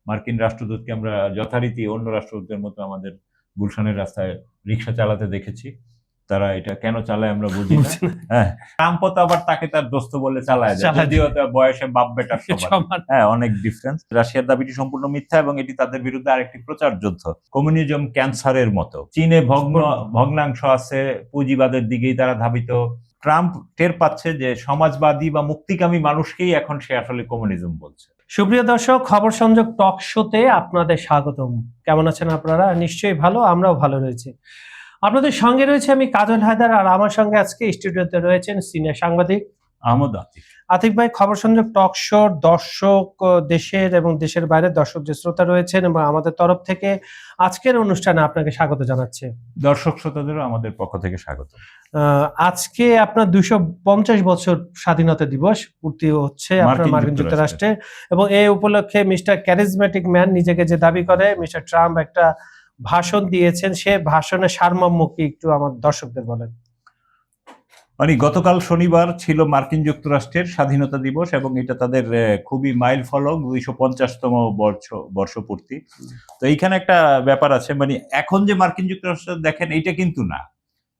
মার্কিন রাষ্ট্রদূতকে আমরা যথারীতি অন্য রাষ্ট্রদূতের মতো আমাদের গুলশানের রাস্তায় রিক্সা চালাতে দেখেছি। তারা এটা কেন চালায় আমরা বুঝি না। হ্যাঁ, ট্রাম্পও তো আবার তাকে তার দোস্ত বলে চালায় যায়, যদিও বয়সে বাপ বেটার সমান। হ্যাঁ, অনেক ডিফারেন্স। রাশিয়ার দাবিটি সম্পূর্ণ মিথ্যা এবং এটি তাদের বিরুদ্ধে আরেকটি প্রচার যুদ্ধ। কমিউনিজম ক্যান্সারের মতো। চীনে ভগ্নাংশ আছে, পুঁজিবাদের দিকেই তারা ধাবিত। ট্রাম্প টের পাচ্ছে যে সমাজবাদী বা মুক্তিকামী মানুষকেই এখন সে আসলে কমিউনিজম বলছে। সুপ্রিয় দর্শক, খবর সংযোগ টক শোতে আপনাদের স্বাগতম। কেমন আছেন আপনারা? নিশ্চয়ই ভালো, আমরাও ভালো রয়েছি। আপনাদের সঙ্গে রয়েছে আমি কাজল হায়দার, আর আমার সঙ্গে আজকে স্টুডিওতে রয়েছেন সিনিয়র সাংবাদিক আহমদ আতিক। আতিক ভাই, খবর সংযোগ টক শোর দর্শক, দেশের এবং দেশের বাইরের দর্শক যে শ্রোতা রয়েছেন এবং আমাদের তরফ থেকে আজকের অনুষ্ঠানে আপনাকে স্বাগত জানাচ্ছে। দর্শক শ্রোতাদেরও আমাদের পক্ষ থেকে স্বাগত। আজকে আপনার 250 বছর স্বাধীনতা দিবস পূর্তি হচ্ছে আপনার মার্কিন যুক্তরাষ্ট্রে, এবং এই উপলক্ষে মিস্টার ক্যারিজম্যাটিক ম্যান নিজেকে যে দাবি করে মিস্টার ট্রাম্প একটা ভাষণ দিয়েছেন। সে ভাষণের সারমর্ম কি একটু আমার দর্শকদের বলেন। মানে গতকাল শনিবার ছিল মার্কিন যুক্তরাষ্ট্রের স্বাধীনতা দিবস এবং এটা তাদের খুবই মাইল ফলক, 250তম বর্ষপূর্তি। তো এইখানে একটা ব্যাপার আছে, মানে এখন যে মার্কিন যুক্তরাষ্ট্র দেখেন এইটা কিন্তু না,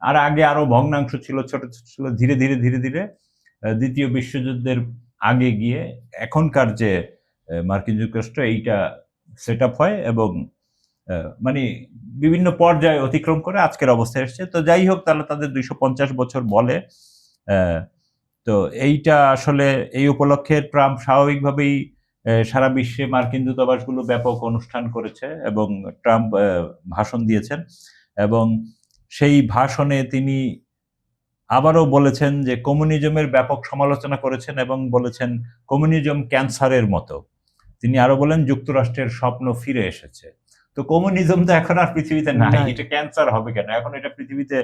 আর আগে আরো ভগ্নাংশ ছিল, ছোট ছোট ছিল। ধীরে ধীরে ধীরে ধীরে দ্বিতীয় বিশ্বযুদ্ধের আগে গিয়ে এখনকার যে মার্কিন যুক্তরাষ্ট্র এইটা সেট আপ হয় এবং মানে বিভিন্ন পর্যায়ে অতিক্রম করে আজকের অবস্থায় এসছে। তো যাই হোক, তাহলে তাদের 250 বছর বলে। তো এইটা আসলে এই উপলক্ষে ট্রাম্প স্বাভাবিকভাবেই সারা বিশ্বে মার্কিন দূতাবাসগুলো ব্যাপক অনুষ্ঠান করেছে এবং ট্রাম্প ভাষণ দিয়েছেন এবং সেই ভাষণে তিনি আবারও বলেছেন যে কমিউনিজমের ব্যাপক সমালোচনা করেছেন এবং বলেছেন কমিউনিজম ক্যান্সারের মতো। তিনি আরো বলেন যুক্তরাষ্ট্রের স্বপ্ন ফিরে এসেছে। তো কমিউনিজম তো এখন আর পৃথিবীতে নাই, এটা ক্যান্সার হবে কেন? এখন এটা পৃথিবীতে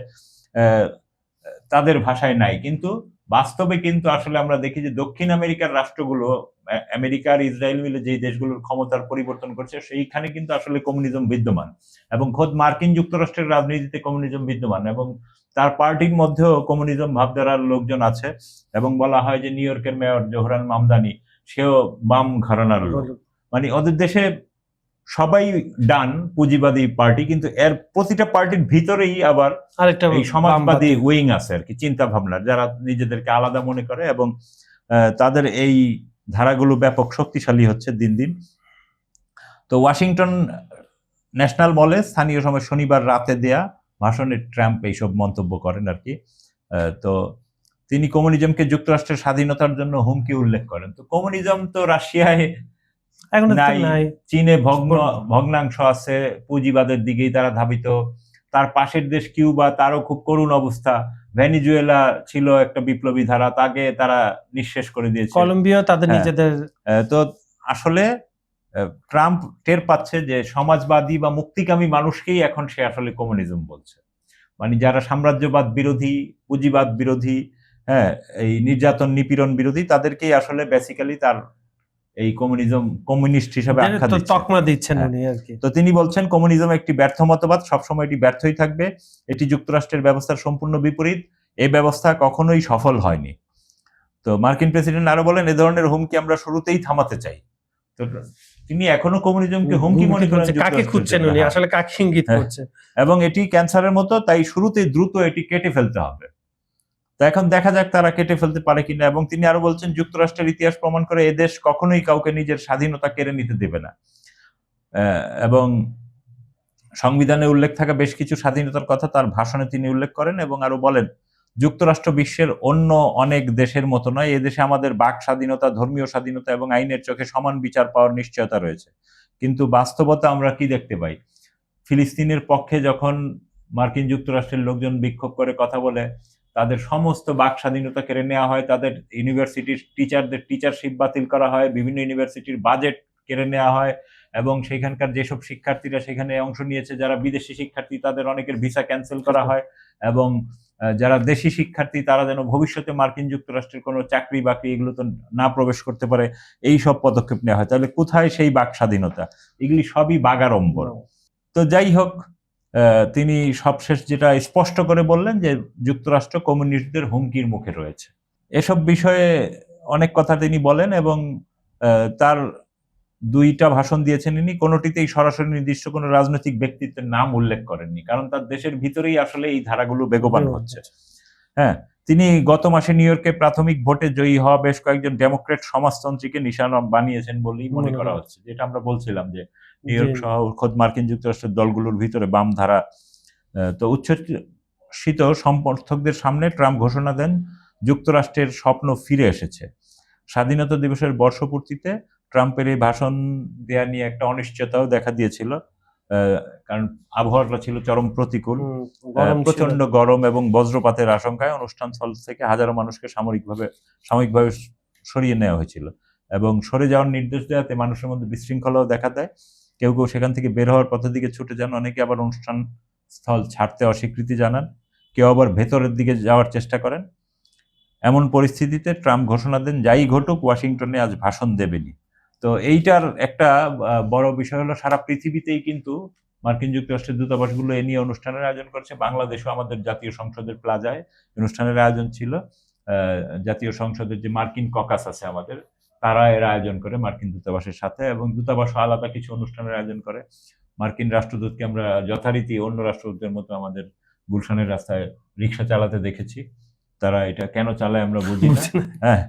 তাদের ভাষায় নাই, কিন্তু বাস্তবে কিন্তু আসলে আমরা দেখি যে দক্ষিণ আমেরিকার রাষ্ট্রগুলো, আমেরিকা আর ইসরায়েল মিলে যে দেশগুলোর ক্ষমতার পরিবর্তন করছে, সেইখানে কিন্তু আসলে কমিউনিজম বিদ্যমান এবং খোদ মার্কিন যুক্তরাষ্ট্রের রাজনীতিতে কমিউনিজম বিদ্যমান এবং তার পার্টির মধ্যেও কমিউনিজম ভাবধারার লোকজন আছে এবং বলা হয় যে নিউ ইয়র্কের মেয়র জোহরান মামদানি সেও বাম ঘরানার লোক। মানে ওদের দেশে সবাই ডান পুঁজিবাদী পার্টি, কিন্তু এর প্রতিটা পার্টির ভিতরেই আবার আরেকটা এই সমাজবাদী উইং আছে আর কি, চিন্তা ভাবনার, যারা নিজেদেরকে আলাদা মনে করে এবং তাদের এই ধারাগুলো ব্যাপক শক্তিশালী হচ্ছে দিন দিন। তো ওয়াশিংটন ন্যাশনাল মলে স্থানীয় সময় শনিবার রাতে দেয়া ভাষণে ট্রাম্প এইসব মন্তব্য করেন আর কি। তো তিনি কমিউনিজমকে যুক্তরাষ্ট্রের স্বাধীনতার জন্য হুমকি উল্লেখ করেন। তো কমিউনিজম তো রাশিয়ায় নাই, চীনে ভগ্নাংশ আছে, পুঁজিবাদের দিকেই তারা ধাবিত। তার পাশের দেশ কিউবা, তারও খুব করুণ অবস্থা। ভেনিজুয়েলা ছিল একটা বিপ্লবী ধারা, তাকে তারা নিঃশেষ করে দিয়েছে। কলম্বিয়া তাদের নিজেদের। তো আসলে ট্রাম্প টের পাচ্ছে যে সমাজবাদী বা মুক্তিকামী মানুষকেই এখন সে আসলে কমিউনিজম বলছে। মানে যারা সাম্রাজ্যবাদ বিরোধী, পুঁজিবাদ বিরোধী, হ্যাঁ, এই নির্যাতন নিপীড়ন বিরোধী, তাদেরকেই আসলে বেসিক্যালি তার এই কমিউনিস্ট হিসেবে আখ্যা দিচ্ছেন উনি আর কি। তো তিনি বলছেন কমিউনিজম একটি ব্যর্থ মতবাদ, সবসময় এটি ব্যর্থই থাকবে। এটি যুক্তরাষ্ট্রের ব্যবস্থার সম্পূর্ণ বিপরীত। এই ব্যবস্থা কখনোই সফল হয়নি। তো মার্কিন প্রেসিডেন্ট আরো বলেন, এ ধরনের হুমকি আমরা শুরুতেই থামাতে চাই। তো তিনি এখনো কমিউনিজমকে হুমকি মনে করেন। কাকে খুঁজছেন উনি, আসলে কাকে ইঙ্গিত করছে? এবং এটি ক্যান্সারের মতো, তাই শুরুতেই দ্রুত এটি কেটে ফেলতে হবে। তো এখন দেখা যাক তারা কেটে ফেলতে পারে কিনা। এবং তিনি আরো বলছেন, যুক্তরাষ্ট্রের ইতিহাস প্রমাণ করে এদেশ কখনোই কাউকে নিজের স্বাধীনতা কেড়ে নিতে দেবে না। এবং সংবিধানে উল্লেখ থাকা বেশ কিছু স্বাধীনতার কথা তার ভাষণে তিনি উল্লেখ করেন এবং আরো বলেন, যুক্তরাষ্ট্র বিশ্বের অন্য অনেক দেশের মতো নয়। এদেশে আমাদের বাক স্বাধীনতা, ধর্মীয় স্বাধীনতা এবং আইনের চোখে সমান বিচার পাওয়ার নিশ্চয়তা রয়েছে। কিন্তু বাস্তবতা আমরা কি দেখতে পাই? ফিলিস্তিনের পক্ষে যখন মার্কিন যুক্তরাষ্ট্রের লোকজন বিক্ষোভ করে কথা বলে, তাদের সমস্ত বাক স্বাধীনতা কেড়ে নেওয়া হয়, তাদের ইউনিভার্সিটির টিচারদের টিচারশিপ বাতিল করা হয়, বিভিন্ন ইউনিভার্সিটির বাজেট কেড়ে নেওয়া হয় এবং সেখানকার যেসব শিক্ষার্থীরা সেখানে অংশ নিয়েছে, যারা বিদেশি শিক্ষার্থী, তাদের অনেকের ভিসা ক্যান্সেল করা হয় এবং যারা দেশি শিক্ষার্থী তারা যেন ভবিষ্যতে মার্কিন যুক্তরাষ্ট্রের কোনো চাকরি বাকরি এগুলো তো না প্রবেশ করতে পারে, এই সব পদক্ষেপ নেওয়া হয়। তাহলে কোথায় সেই বাক স্বাধীনতা? এগুলি সবই বাগাড়ম্বর। তো যাই হোক, তিনি সবশেষ যেটা স্পষ্ট করে বললেন যে যুক্তরাষ্ট্র কমিউনিস্টদের হুমকির মুখে রয়েছে। এসব বিষয়ে অনেক কথা তিনি বলেন এবং তার দুইটা ভাষণ দিয়েছেন ইনি, কোনোটিতেই সরাসরি নির্দিষ্ট কোনো রাজনৈতিক ব্যক্তিত্বের নাম উল্লেখ করেননি, কারণ তার দেশের ভিতরেই আসলে এই ধারাগুলো বেগবান হচ্ছে। হ্যাঁ, তিনি গত মাসে নিউ ইয়র্কে প্রাথমিক ভোটে জয়ী হওয়া বেশ কয়েকজন ডেমোক্রেট সমাজতন্ত্রীকে নিশানা বানিয়েছেন বলেই মনে করা হচ্ছে, যেটা আমরা বলছিলাম যে নিউ ইয়র্ক সহ খোদ মার্কিন যুক্তরাষ্ট্রের দলগুলোর ভিতরে বাম ধারা। তো উচ্ছ্বসিত সমর্থকদের সামনে ট্রাম্প ঘোষণা দেন যুক্তরাষ্ট্রের স্বপ্ন ফিরে এসেছে। স্বাধীনতা দিবসের বর্ষপূর্তিতে ট্রাম্পের এই ভাষণ দেওয়া নিয়ে একটা অনিশ্চয়তাও দেখা দিয়েছিল, কারণ আবহাওয়াটা ছিল চরম প্রতিকূল, প্রচন্ড গরম এবং বজ্রপাতের আশঙ্কায় অনুষ্ঠান স্থল থেকে হাজারো মানুষকে সাময়িকভাবে সরিয়ে নেওয়া হয়েছিল এবং সরে যাওয়ার নির্দেশ দেওয়াতে মানুষের মধ্যে বিশৃঙ্খলাও দেখা দেয়। কেউ কেউ সেখান থেকে বের হওয়ার পথের দিকে ছুটে যান, অনেকে আবার অনুষ্ঠান স্থল ছাড়তে অস্বীকৃতি জানান, কেউ আবার ভেতরের দিকে যাওয়ার চেষ্টা করেন। এমন পরিস্থিতিতে ট্রাম্প ঘোষণা দেন যাই ঘটুক ওয়াশিংটনে আজ ভাষণ দেবেনি। তো এইটার একটা বড় বিষয় হলো সারা পৃথিবীতেই কিন্তু মার্কিন যুক্তরাষ্ট্রের দূতাবাসগুলো এ নিয়ে অনুষ্ঠানের আয়োজন করছে। বাংলাদেশও আমাদের জাতীয় সংসদের প্লাজায় অনুষ্ঠানের আয়োজন ছিল। জাতীয় সংসদের যে মার্কিন ককাস আছে আমাদের, তারা এর আয়োজন করে মার্কিন দূতাবাসের সাথে, এবং দূতাবাস আলাদা কিছু অনুষ্ঠানের আয়োজন করে। মার্কিন রাষ্ট্রদূতকে আমরা যথারীতি অন্য রাষ্ট্রদূতের মতো আমাদের গুলশানের রাস্তায় রিক্সা চালাতে দেখেছি। তারা এটা কেন চালায় আমরা বুঝি না। হ্যাঁ,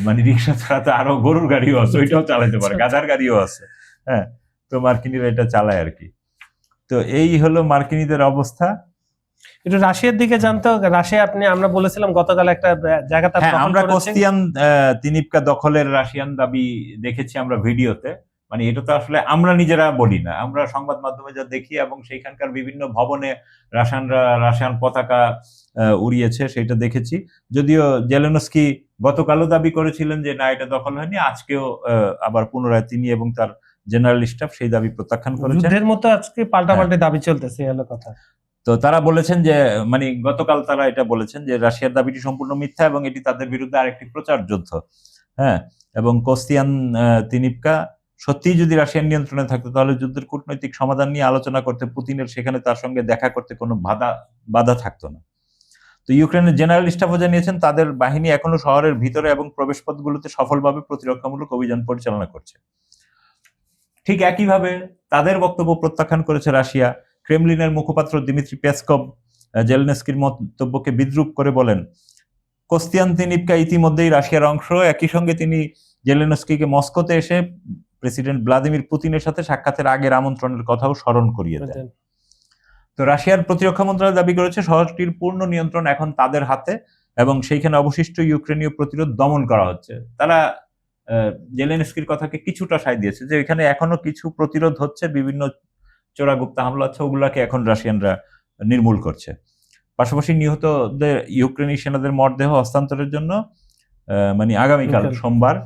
মানে রিক্সা ছাড়া আরো গরুর গাড়িও আছে, ওইটাও চালাতে পারে, গাধার গাড়িও আছে। হ্যাঁ, তো মার্কিনীরা এটা চালায় আর কি। তো এই হলো মার্কিনীদের অবস্থা। একটু রাশিয়ার দিকে জানতে, রাশিয়া আমরা বলেছিলাম গতকাল একটা জায়গা তার দখল আমরা করেছে। কোস্তিয়ান তিনিপকা দখলের রাশিয়ান দাবি দেখেছি আমরা ভিডিওতে। মানে এটা তো আসলে আমরা নিজেরা বলি না, আমরা সংবাদ মাধ্যমে যা দেখি, এবং সেইখানকার বিভিন্ন ভবনে রাশিয়ান পতাকা উড়িয়েছে সেটা দেখেছি। যদিও জেলেনস্কি গতকালও দাবি করেছিলেন যে না, এটা দখল হয়নি, আজকেও আবার পুনরায় তিনি এবং তার জেনারেল স্টাফ সেই দাবি প্রত্যাখ্যান করেছেন। যুদ্ধের মতো আজকে পাল্টাপাল্টি দাবি চলতেছে, এলো কথা। তো তারা বলেছেন যে, মানে গতকাল তারা এটা বলেছেন যে রাশিয়ার দাবিটি সম্পূর্ণ মিথ্যা এবং এটি তাদের বিরুদ্ধে আরেকটি প্রচার যুদ্ধ। হ্যাঁ, এবং কোস্তিয়ান তিনিপকা সত্যিই যদি রাশিয়ার নিয়ন্ত্রণে থাকতো তাহলে যুদ্ধের কূটনৈতিক সমাধান নিয়ে আলোচনা করতে পুতিনের সেখানে তার সঙ্গে দেখা করতে কোনো বাধা থাকতো না। তো ইউক্রেনের জেনারেল স্টাফও জানিয়েছেন তাদের বাহিনী এখনো শহরের ভিতরে এবং প্রবেশপথগুলোতে সফলভাবে প্রতিরক্ষামূলক অভিযান পরিচালনা করছে। ঠিক একইভাবে তাদের বক্তব্য প্রত্যাখ্যান করেছে রাশিয়া। ক্রেমলিনের মুখপাত্র দিমিত্রি পেসকভ জেলেনস্কির মন্তব্যকে বিদ্রূপ করে বলেন, কোস্তিয়ান তিনিপকা ইতিমধ্যেই রাশিয়ার অংশ। একই সঙ্গে তিনি জেলেনস্কিকে মস্কোতে এসে প্রেসিডেন্ট ভ্লাদিমির পুতিনের সাথে সাক্ষাতের আগের আমন্ত্রণের কথাও স্মরণ করিয়ে দেন। তো রাশিয়ার প্রতিরক্ষা মন্ত্রণালয় দাবি করেছে শহরটির পূর্ণ নিয়ন্ত্রণ এখন তাদের হাতে এবং সেইখানে অবশিষ্ট ইউক্রেনীয় প্রতিরোধ দমন করা হচ্ছে। তারা জেলেনস্কির কথাকে কিছুটা সায় দিয়েছে যে এখানে এখনো কিছু প্রতিরোধ হচ্ছে, বিভিন্ন চোরাগুপ্তা হামলা হচ্ছে, ওগুলাকে এখন রাশিয়ানরা নির্মূল করছে। পাশাপাশি নিহতদের ইউক্রেনি সেনাদের মরদেহ হস্তান্তরের জন্য মানে আগামীকাল সোমবার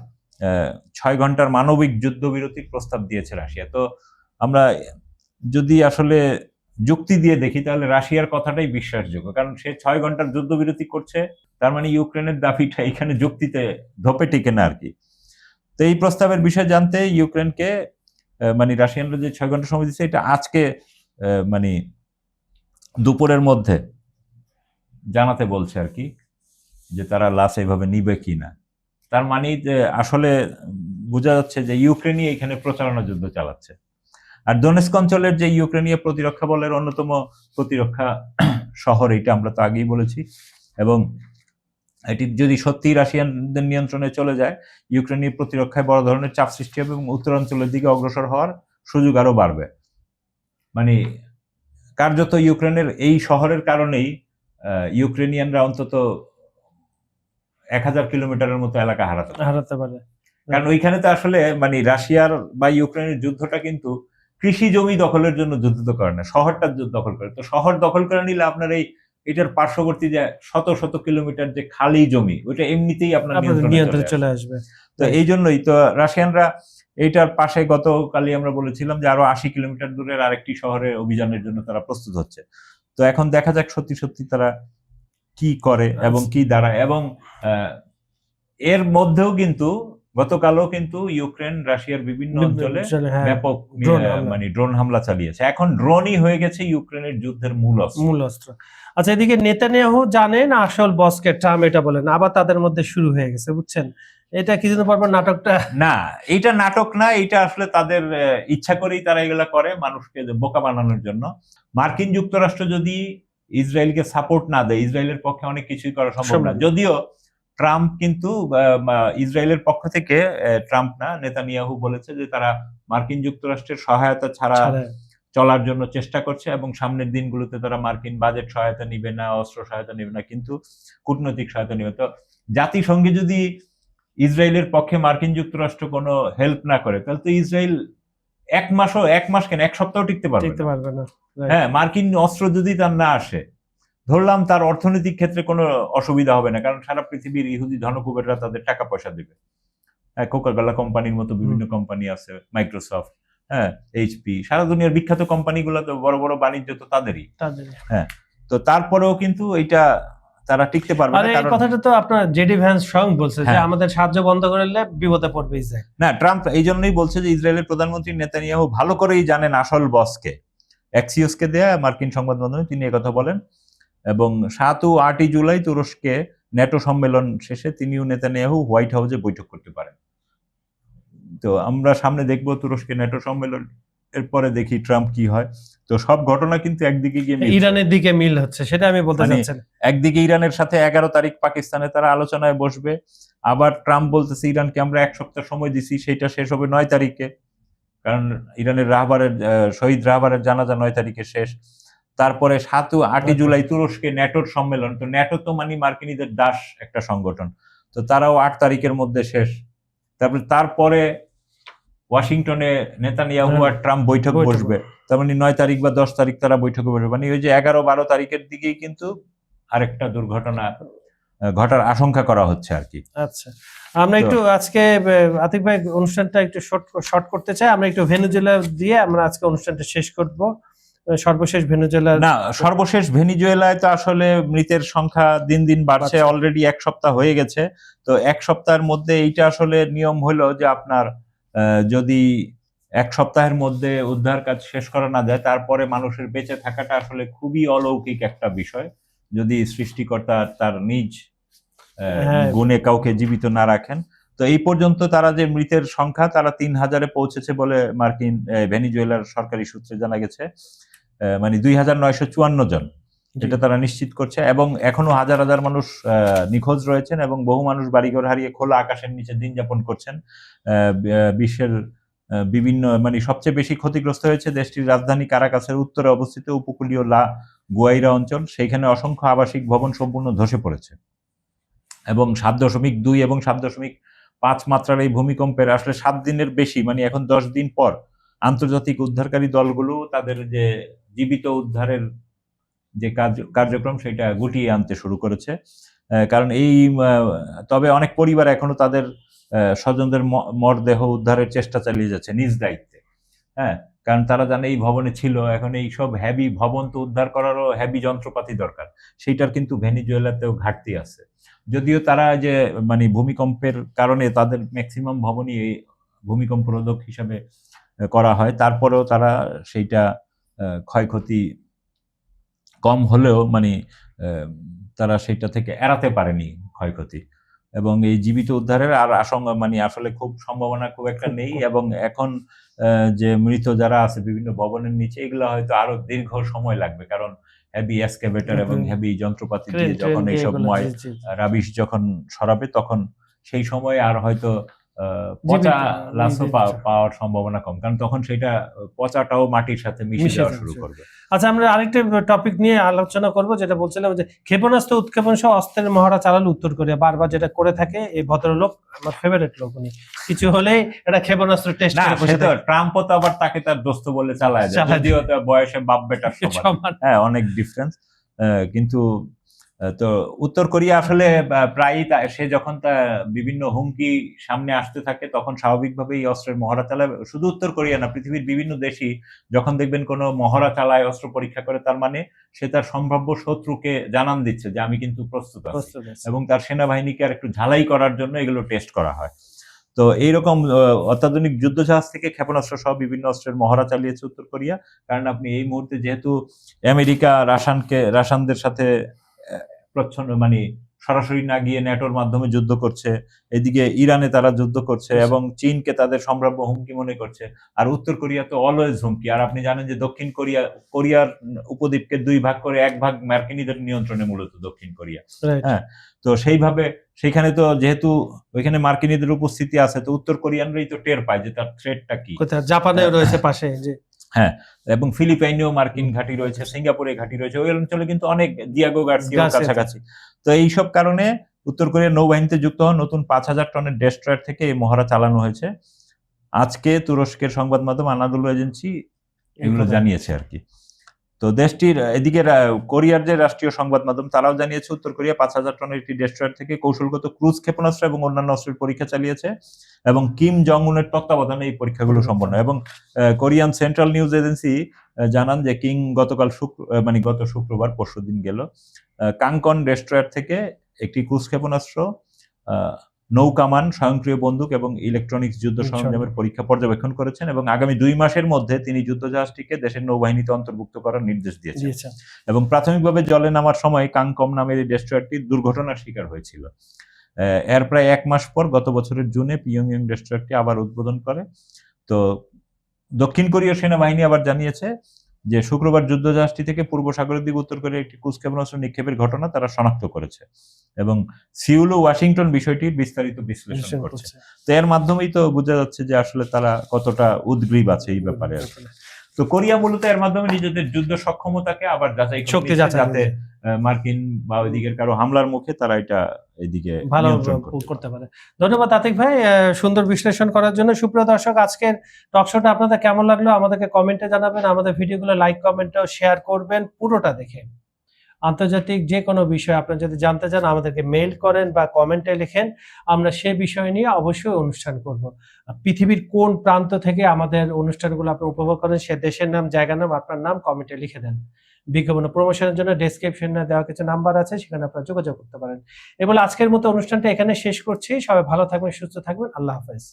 6 ঘন্টার মানবিক যুদ্ধবিরতির প্রস্তাব দিয়েছে রাশিয়া। তো আমরা যদি আসলে যুক্তি দিয়ে দেখি তাহলে রাশিয়ার কথাটাই বিশ্বাসযোগ্য, কারণ সে 6 ঘন্টার যুদ্ধবিরতি করছে, তার মানে ইউক্রেনের দাবিটা এখানে যুক্তিতে ধোপে টিকে না আর কি। তো এই প্রস্তাবের বিষয়ে জানতে ইউক্রেনকে মানে রাশিয়ানরা যে 6 ঘন্টা সময় দিচ্ছে, এটা আজকে মানে দুপুরের মধ্যে জানাতে বলছে আর কি, যে তারা লাশ এইভাবে নিবে কিনা। তার মানে যে আসলে বোঝা যাচ্ছে যে ইউক্রেনই এখানে প্রচারণা যুদ্ধ চালাচ্ছে। আর দোনেস্ক অঞ্চলের যে ইউক্রেনীয় প্রতিরক্ষা বলের অন্যতম প্রতিরক্ষা শহর, এটা আমরা তো আগেই বলেছি, এবং এটি যদি সত্যি রাশিয়ানদের নিয়ন্ত্রণে চলে যায় ইউক্রেনীয় প্রতিরক্ষায় বড় ধরনের চাপ সৃষ্টি হবে এবং উত্তরাঞ্চলের দিকে অগ্রসর হওয়ার সুযোগ আরো বাড়বে। মানে কার্যত ইউক্রেনের এই শহরের কারণেই ইউক্রেনিয়ানরা অন্তত 1000 কিলোমিটারের মতো এলাকা হারাতে পারে। কারণ ওইখানে তো আসলে মানে রাশিয়ার বা ইউক্রেনের যুদ্ধটা কিন্তু কৃষি জমি দখলের জন্য যুদ্ধ তো করে না, শহরটা দখল করে। তো শহর দখল করে নিলে আপনার এটার পার্শ্ববর্তী যে শত শত কিলোমিটার যে খালি জমি, ওইটা এমনিতেই আপনার নিয়ন্ত্রণে চলে আসবে। তো এই জন্যই তো রাশিয়ানরা এইটার পাশে গতকালই আমরা বলেছিলাম যে আরো 80 কিলোমিটার দূরের আরেকটি শহরে অভিযানের জন্য তারা প্রস্তুত হচ্ছে। তো এখন দেখা যাক সত্যি সত্যি তারা কি করে এবং কি দাঁড়ায়। এবং এর মধ্যেও কিন্তু গতকালও কিন্তু ইউক্রেন রাশিয়ার বিভিন্ন অঞ্চলে হ্যাঁ, ব্যাপক ড্রোন হামলা। মানে ড্রোন হামলা চালিয়েছে। এখন ড্রোনই হয়ে গেছে ইউক্রেনের যুদ্ধের মূল অস্ত্র। মূল অস্ত্র। আচ্ছা, এদিকে নেতানিয়াহু জানেন আসল বসকে ট্রাম্প এটা বলেন, আবার তাদের মধ্যে শুরু হয়ে গেছে, বুঝছেন? এটা কিছুদিন পর পর নাটকটা। না, এটা নাটক না, এটা আসলে তাদের ইচ্ছা করেই তারা এগুলা করে মানুষকে বোকা বানানোর জন্য। মার্কিন যুক্তরাষ্ট্র যদি ইসরায়েলকে সাপোর্ট না দেয়, ইসরায়েলের পক্ষে অনেক কিছুই করা সম্ভব না। যদিও ট্রাম্প কিন্তু ইসরায়েলের পক্ষ থেকে, ট্রাম্প না, নেতানিয়াহু বলেছে যে তারা মার্কিন যুক্তরাষ্ট্রের সহায়তা ছাড়া চলার জন্য চেষ্টা করছে এবং সামনের দিনগুলোতে তারা মার্কিন বাজেট সহায়তা নিবে না, অস্ত্র সহায়তা নিবে না, কিন্তু কূটনৈতিক সহায়তা নিবে। তো জাতিসংঘে যদি ইসরায়েলের পক্ষে মার্কিন যুক্তরাষ্ট্র কোনো হেল্প না করে, তাহলে তো ইসরায়েল এক মাস কেন, এক সপ্তাহ টিকতে পারবে না। হ্যাঁ, মার্কিন অস্ত্র যদি তার না আসে, ধরলাম তার অর্থনৈতিক ক্ষেত্রে কোনো অসুবিধা হবে না, কারণ সারা পৃথিবীর ইহুদি ধনকুবেররা তাদের টাকা পয়সা দেবে। কোকাকোলা কোম্পানির মতো বিভিন্ন কোম্পানি আছে, মাইক্রোসফট, হ্যাঁ, এইচপি, সারা দুনিয়ার বিখ্যাত কোম্পানিগুলো তো বড় বড় বাণিজ্য তো তাদেরই। হ্যাঁ, তো তারপরেও কিন্তু এটা তারা টিকতে পারবে না। এই কথাটা তো আপনার জেডি ভ্যান্স স্বয়ং বলছে যে আমাদের সাহায্য বন্ধ করলে বিপদে পড়বে ইসরায়েল। না, ট্রাম্প এই জন্যই বলছে যে ইসরায়েলের প্রধানমন্ত্রী নেতানিয়াহু ভালো করেই জানেন আসল বসকে। এক্সিওসকে দেয়া মার্কিন সংবাদ মাধ্যমে তিনি একথা বলেন। এবং 7 ও 8 জুলাই তুরস্কে ন্যাটো সম্মেলন শেষে তিনিও নেতানিয়াহু হোয়াইট হাউসে বৈঠক করতে পারেন। তো আমরা সামনে দেখবো তুরস্কে ন্যাটো সম্মেলন, এরপরে দেখি ট্রাম্প কি হয়। তো সব ঘটনা কিন্তু একদিকে গিয়ে ইরানের দিকে মিল হচ্ছে, সেটা আমি বলতে চাচ্ছিলাম। একদিকে ইরানের সাথে 11 তারিখ পাকিস্তানে তারা আলোচনায় বসবে, আবার ট্রাম্প বলতেছে ইরানকে আমরা 1 সপ্তাহ সময় দিছি, সেটা শেষ হবে 9 তারিখে, কারণ ইরানের শহীদ রাহবারের জানাজা 9 তারিখে শেষ। তারপরে 7 ও 8 জুলাই তুরস্কে ন্যাটোর সম্মেলন। তো ন্যাটো তো মানে মার্কিনীদের দাস একটা সংগঠন, তো তারাও 8 তারিখের মধ্যে শেষ। তারপরে ওয়াশিংটনে নেতানিয়াহু আর ট্রাম্প বৈঠক বসবে, তার মানে 9 তারিখ বা 10 তারিখ তারা বৈঠকে বসবে। মানে ওই যে 11-12 তারিখের দিকেই কিন্তু আরেকটা দুর্ঘটনা ঘটার আশঙ্কা করা হচ্ছে আর কি। আচ্ছা, আমরা একটু আজকে আতিক ভাই অনুষ্ঠানটা একটু শর্ট করতে চাই। আমরা একটু ভেনেজুয়েলা দিয়ে আমরা আজকে অনুষ্ঠানটা শেষ করব। সর্বশেষ ভেনেজুয়েলায় তো আসলে মৃতের সংখ্যা দিন দিন বাড়ছে, অলরেডি 1 সপ্তাহ হয়ে গেছে। তো 1 সপ্তাহের মধ্যে এইটা আসলে নিয়ম হলো যে আপনার যদি 1 সপ্তাহের মধ্যে উদ্ধার কাজ শেষ করা না যায়, তারপরে মানুষের বেঁচে থাকাটা আসলে খুবই অলৌকিক একটা বিষয়, যদি সৃষ্টিকর্তা তার নিজ গুণে কাউকে জীবিত না রাখেন। তো এই পর্যন্ত তারা যে মৃতের সংখ্যা তারা 3000-এ পৌঁছেছে বলে মার্কিন ভেনেজুয়েলার সরকারি সূত্রে জানা গেছে। মানে 2954 জন, এটা তারা নিশ্চিত করছে। এবং এখনো হাজার হাজার মানুষ নিখোঁজ রয়েছেন এবং বহু মানুষ বাড়িঘর হারিয়ে খোলা আকাশের নিচে দিন যাপন করছেন। বিশ্বের বিভিন্ন মানে সবচেয়ে বেশি ক্ষতিগ্রস্ত হয়েছে দেশটির রাজধানী কারাকাসের উত্তরে অবস্থিত উপকূলীয় লা গুয়াইরা অঞ্চল। সেইখানে অসংখ্য আবাসিক ভবন সম্পূর্ণ ধসে পড়েছে এবং 7.2 এবং 7.5 মাত্রার এই ভূমিকম্পের আসলে 7 দিনের বেশি, মানে এখন 10 দিন পর আন্তর্জাতিক উদ্ধারকারী দলগুলো তাদের যে জীবিত উদ্ধারের যে কার্যক্রম সেটা গুটিয়ে আনতে শুরু করেছে। কারণ তবে অনেক পরিবার এখনো তাদের স্বজনদের মরদেহ উদ্ধারের চেষ্টা চালিয়ে যাচ্ছে নিজ দায়িত্বে। হ্যাঁ, কারণ তারা জানে এই ভবনে ছিল, এখন এই সব হ্যাভি ভবন তো উদ্ধার করারও হ্যাভি যন্ত্রপাতি দরকার, সেইটার কিন্তু ভেনেজুয়েলাতেও ঘাটতি আছে। যদিও তারা যে মানে ভূমিকম্পের কারণে তাদের ম্যাক্সিমাম ভবনই ভূমিকম্প রোধক হিসাবে করা হয়, তারপরেও তারা সেইটা ক্ষয়ক্ষতি কম হলেও মানে তারা সেটা থেকে এড়াতে পারেনি ক্ষয়ক্ষতি। এবং এই জীবিত উদ্ধারের আর আশঙ্কা মানে আসলে খুব সম্ভাবনা খুব একটা নেই। এবং এখন যে মৃত যারা আছে বিভিন্ন ভবনের নিচে, এগুলো হয়তো আরো দীর্ঘ সময় লাগবে, কারণ হেভি এক্সকাভেটর এবং হেভি যন্ত্রপাতি দিয়ে যখন এইসব রাবিশ যখন সরাবে, তখন সেই সময় আর হয়তো পচা লাশও পাওয়ার সম্ভাবনা কম, কারণ তখন সেটা পচাটাও মাটির সাথে মিশে যাওয়া শুরু করবে। আচ্ছা, আমরা আরেকটা টপিক নিয়ে আলোচনা করব, যেটা বলছিলাম যে ক্ষেপণাস্ত্র উৎক্ষেপণ সহ অস্ত্রের মহড়া চালালো উত্তর কোরিয়া। বারবার যেটা করে থাকে এই ভদ্রলোক, আমার ফেভারিট লোক, উনি কিছু হলেই এটা ক্ষেপণাস্ত্র টেস্ট করে বসে থাকে। ট্রাম্পও তো আবার তাকে তার দোস্ত বলে চালায়, যদিও তো বয়সে বাপ বেটার সমান, হ্যাঁ, অনেক ডিফারেন্স। কিন্তু তো উত্তর কোরিয়া আসলে প্রায়ই সে যখন বিভিন্ন হুমকি সামনে আসতে থাকে তখন স্বাভাবিকভাবেই অস্ত্রের মহড়া চালায়। শুধু উত্তর কোরিয়া না, পৃথিবীর বিভিন্ন দেশই যখন দেখবেন কোনো মহড়া চালায়, অস্ত্র পরীক্ষা করে, তার মানে সে তার সম্ভাব্য শত্রুকে জানান দিচ্ছে যে আমি কিন্তু প্রস্তুত আছি, এবং তার সেনাবাহিনীকে আর একটু ঝালাই করার জন্য এগুলো টেস্ট করা হয়। তো এইরকম অত্যাধুনিক যুদ্ধজাহাজ থেকে ক্ষেপণাস্ত্র সহ বিভিন্ন অস্ত্রের মহড়া চালিয়েছে উত্তর কোরিয়া। কারণ আপনি এই মুহূর্তে যেহেতু আমেরিকা রাশানদের সাথে প্রচ্ছন্ন মানে সরাসরি না গিয়ে ন্যাটোর মাধ্যমে যুদ্ধ করছে, এদিকে ইরানে তারা যুদ্ধ করছে এবং চীনকে তাদের সম্ভাব্য হুমকি মনে করছে, আর উত্তর কোরিয়া তো অলওয়েজ হুমকি। আর আপনি জানেন যে দক্ষিণ কোরিয়ার উপদ্বীপকে 2 ভাগ করে 1 ভাগ মার্কিনীদের নিয়ন্ত্রণে মূলত দক্ষিণ কোরিয়া। হ্যাঁ, তো সেইভাবে সেখানে তো যেহেতু ওইখানে মার্কিনীদের উপস্থিতি আছে, তো উত্তর কোরিয়ানরাই তো টের পায় যে তার থ্রেটটা কি। জাপানেও রয়েছে পাশে, যে হ্যাঁ, এবং ফিলিপাইনেও মার্কিন ঘাঁটি রয়েছে, সিঙ্গাপুরে ঘাঁটি রয়েছে, ওই অঞ্চলে কিন্তু অনেক দিয়াগো গার্সিয়ার কাছাকাছি। তো এইসব কারণে উত্তর কোরিয়ার নৌবাহিনীতে যুক্ত হওয়া নতুন 5000 টনের ডেস্ট্রয়ার থেকে এই মহড়া চালানো হয়েছে। আজকে তুরস্কের সংবাদ মাধ্যম আনাদোলু এজেন্সি এগুলো জানিয়েছে আর কি। তো দেশটির এদিকে কোরিয়ার যে রাষ্ট্রীয় সংবাদ মাধ্যম তারাও জানিয়েছে উত্তর কোরিয়া 5000 টনের একটি ডেস্ট্রয়ার থেকে কৌশলগত ক্রুজ ক্ষেপণাস্ত্র এবং অন্যান্য অস্ত্রের পরীক্ষা চালিয়েছে এবং কিম জং উনের তত্ত্বাবধানে এই পরীক্ষাগুলো সম্পন্ন। এবং কোরিয়ান সেন্ট্রাল নিউজ এজেন্সি জানান যে গত শুক্রবার পরশুদিন গেল কাংকন ডেস্ট্রয়ার থেকে একটি ক্রুজ ক্ষেপণাস্ত্র, নৌকামান, স্বয়ংক্রিয় বন্দুক এবং ইলেকট্রনিক্স যুদ্ধ সরঞ্জামের পরীক্ষা পর্যবেক্ষণ করেছেন এবং আগামী 2 মাসের মধ্যে তিনি যুদ্ধজাহাজটিকে দেশের নৌবাহিনীতে অন্তর্ভুক্ত করার নির্দেশ দিয়েছেন। এবং প্রাথমিকভাবে জলে নামার সময় কাংকম নামের এই ডেস্ট্রয়ারটি দুর্ঘটনার শিকার হয়েছিল। এর প্রায় 1 মাস পর গত বছরের জুনে পিয়ংইয়ং ডেস্ট্রয়ারটি আবার উদ্বোধন করে। তো দক্ষিণ কোরিয়ার সেনাবাহিনী আবার জানিয়েছে যে শুক্রবার যুদ্ধজাহাজটি থেকে পূর্ব সাগরের দিকে উত্তর কোরিয়ার একটি ক্রুজ ক্ষেপণাস্ত্র নিক্ষেপের ঘটনা তারা শনাক্ত করেছে এবং সিউল ও ওয়াশিংটন বিষয়টির বিস্তারিত বিশ্লেষণ করছে। তো এর মাধ্যমেই তো বোঝা যাচ্ছে যে আসলে তারা কতটা উদ্গ্রীব আছে এই ব্যাপারে। তো কোরিয়া মূলত এর মাধ্যমে নিজেদের যুদ্ধ সক্ষমতাকে আবার যাচাই করছে, যাতে মার্কিন বা ওইদিকের কারো হামলার মুখে তারা এটা এদিকে ভালো করতে পারে। ধন্যবাদ আতিক ভাই সুন্দর বিশ্লেষণ করার জন্য। সুপ্রিয় দর্শক, আজকের টকশোটা আপনাদের কেমন লাগলো আমাদেরকে কমেন্টে জানাবেন। আমাদের ভিডিওগুলো লাইক, কমেন্টও শেয়ার করবেন পুরোটা দেখে। আন্তর্জাতিক যে কোনো বিষয় আপনারা যদি জানতে চান আমাদেরকে মেইল করেন বা কমেন্টে লিখেন, আমরা সে বিষয় নিয়ে অবশ্যই অনুষ্ঠান করব। পৃথিবীর কোন প্রান্ত থেকে আমাদের অনুষ্ঠানগুলো আপনি উপভোগ করেন সে দেশের নাম, জায়গার নাম, আপনার নাম কমেন্টে লিখে দেন। বিজ্ঞাপন প্রমোশনের জন্য ডেসক্রিপশনে দেওয়া কিছু নাম্বার আছে, সেখানে আপনারা যোগাযোগ করতে পারেন। এবার আজকের মতো অনুষ্ঠানটা এখানে শেষ করছি। সবাই ভালো থাকবেন, সুস্থ থাকবেন। আল্লাহ হাফেজ।